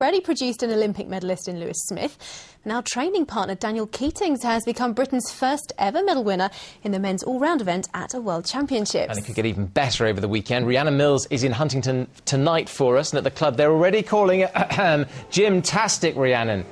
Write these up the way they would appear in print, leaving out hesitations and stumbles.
Already produced an Olympic medalist in Lewis Smith. Now training partner Daniel Keatings has become Britain's first ever medal winner in the men's all-round event at a World Championships. And it could get even better over the weekend. Rhiannon Mills is in Huntingdon tonight for us, and at the club they're already calling it Gymnastic, Rhiannon.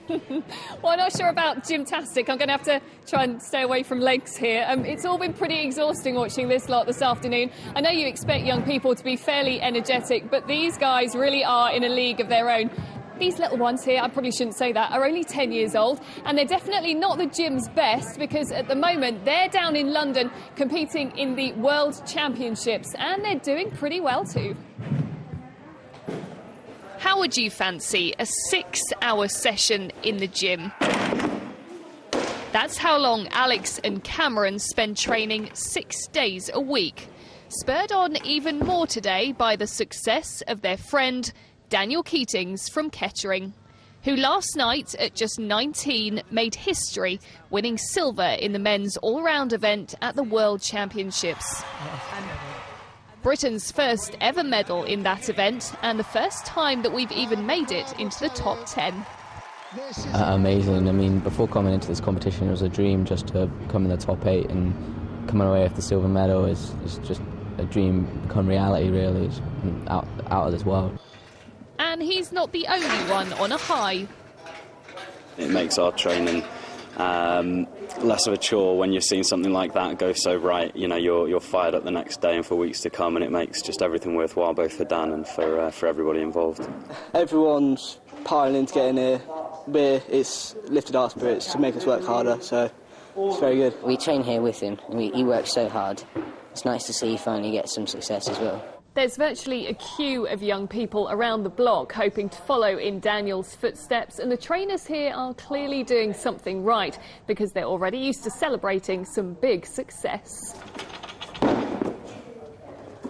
Well, I'm not sure about gymnastic. I'm going to have to try and stay away from legs here. It's all been pretty exhausting watching this lot this afternoon. I know you expect young people to be fairly energetic, but these guys really are in a league of their own. These little ones here, I probably shouldn't say that, are only 10 years old, and they're definitely not the gym's best because at the moment they're down in London competing in the World Championships, and they're doing pretty well too. How would you fancy a 6-hour session in the gym? That's how long Alex and Cameron spend training 6 days a week, spurred on even more today by the success of their friend Daniel Keatings from Kettering, who last night at just 19 made history, winning silver in the men's all-round event at the World Championships. Britain's first ever medal in that event, and the first time that we've even made it into the top 10. Amazing. I mean, before coming into this competition, it was a dream just to come in the top 8, and coming away with the silver medal is just a dream become reality, really. It's out of this world. And he's not the only one on a high. It makes our training less of a chore when you're seeing something like that go so right. You know, you're fired up the next day and for weeks to come, and it makes just everything worthwhile, both for Dan and for everybody involved. Everyone's piling in to get in here. It's lifted our spirits to make us work harder, so it's very good. We train here with him, and he works so hard. It's nice to see he finally gets some success as well. There's virtually a queue of young people around the block hoping to follow in Daniel's footsteps, and the trainers here are clearly doing something right because they're already used to celebrating some big success.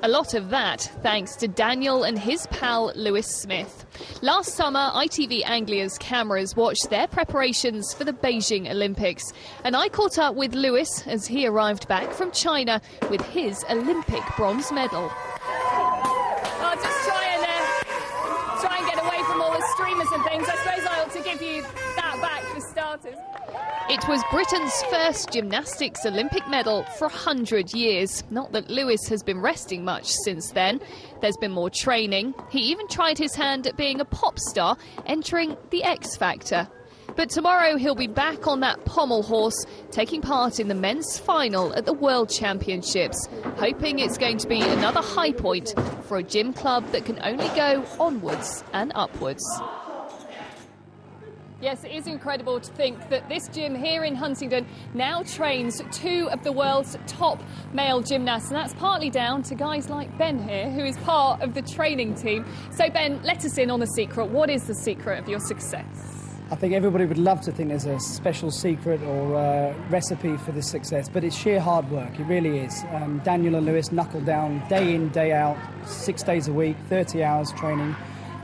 A lot of that thanks to Daniel and his pal Lewis Smith. Last summer, ITV Anglia's cameras watched their preparations for the Beijing Olympics, and I caught up with Lewis as he arrived back from China with his Olympic bronze medal. I'll just try and get away from all the streamers and things. I suppose I ought to give you that back for starters. It was Britain's first gymnastics Olympic medal for 100 years. Not that Lewis has been resting much since then. There's been more training. He even tried his hand at being a pop star, entering the X Factor. But tomorrow he'll be back on that pommel horse, taking part in the men's final at the World Championships, hoping it's going to be another high point for a gym club that can only go onwards and upwards. Yes, it is incredible to think that this gym here in Huntingdon now trains 2 of the world's top male gymnasts, and that's partly down to guys like Ben here, who is part of the training team. So Ben, let us in on the secret. What is the secret of your success? I think everybody would love to think there's a special secret or recipe for this success, but it's sheer hard work, it really is. Daniel and Lewis knuckle down day in, day out, 6 days a week, 30 hours training,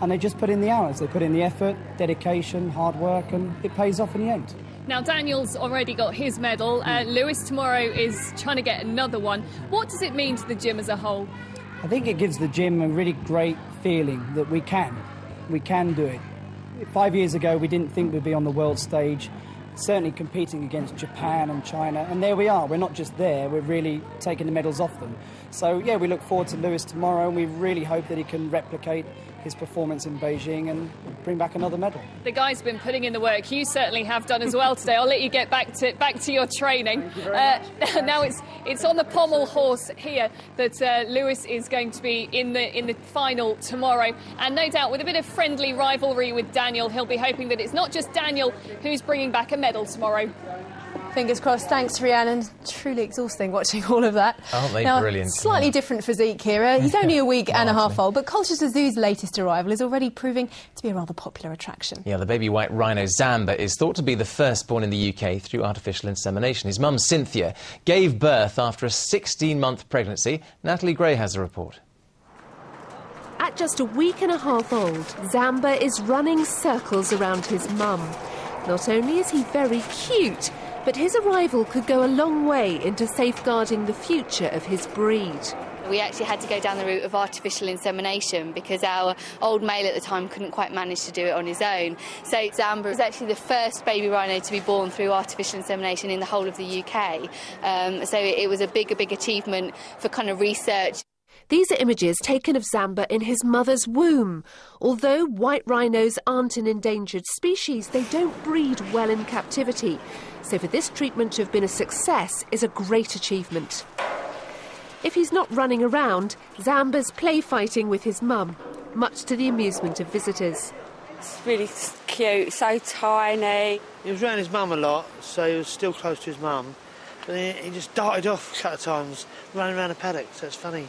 and they just put in the hours. They put in the effort, dedication, hard work, and it pays off in the end. Now, Daniel's already got his medal. Lewis tomorrow is trying to get another one. What does it mean to the gym as a whole? I think it gives the gym a really great feeling that we can do it. 5 years ago, we didn't think we'd be on the world stage, certainly competing against Japan and China, and there we are. We're not just there, we're really taking the medals off them. So, yeah, we look forward to Lewis tomorrow, and we really hope that he can replicate his performance in Beijing and bring back another medal. The guy's been putting in the work. You certainly have done as well today. I'll let you get back to your training. Now it's on the pommel horse here that Lewis is going to be in the final tomorrow, and no doubt with a bit of friendly rivalry with Daniel, he'll be hoping that it's not just Daniel who's bringing back a medal tomorrow. Fingers crossed. Thanks, Rhiannon. Truly exhausting watching all of that. Aren't they now, brilliant? Slightly different physique here. He's only a week and a half old, but Colchester Zoo's latest arrival is already proving to be a rather popular attraction. Yeah, the baby white rhino Zamba is thought to be the first born in the UK through artificial insemination. His mum, Cynthia, gave birth after a 16-month pregnancy. Natalie Gray has a report. At just a week and a half old, Zamba is running circles around his mum. Not only is he very cute, but his arrival could go a long way into safeguarding the future of his breed. We actually had to go down the route of artificial insemination because our old male at the time couldn't quite manage to do it on his own. So Zamba was actually the first baby rhino to be born through artificial insemination in the whole of the UK. So it was a big achievement for kind of research. These are images taken of Zamba in his mother's womb. Although white rhinos aren't an endangered species, they don't breed well in captivity. So for this treatment to have been a success is a great achievement. If he's not running around, Zamba's play fighting with his mum, much to the amusement of visitors. It's really cute, so tiny. He was around his mum a lot, so he was still close to his mum. But he just darted off a couple of times, running around a paddock, so it's funny.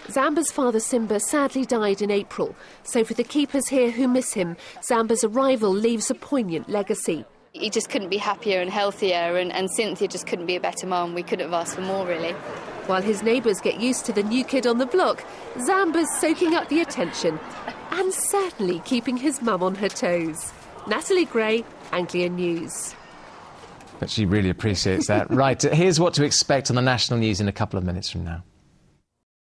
Zamba's father Simba sadly died in April, so for the keepers here who miss him, Zamba's arrival leaves a poignant legacy. He just couldn't be happier and healthier, and Cynthia just couldn't be a better mum. We couldn't have asked for more, really. While his neighbours get used to the new kid on the block, Zamba's soaking up the attention and certainly keeping his mum on her toes. Natalie Gray, Anglia News. But she really appreciates that. Right, here's what to expect on the national news in a couple of minutes from now.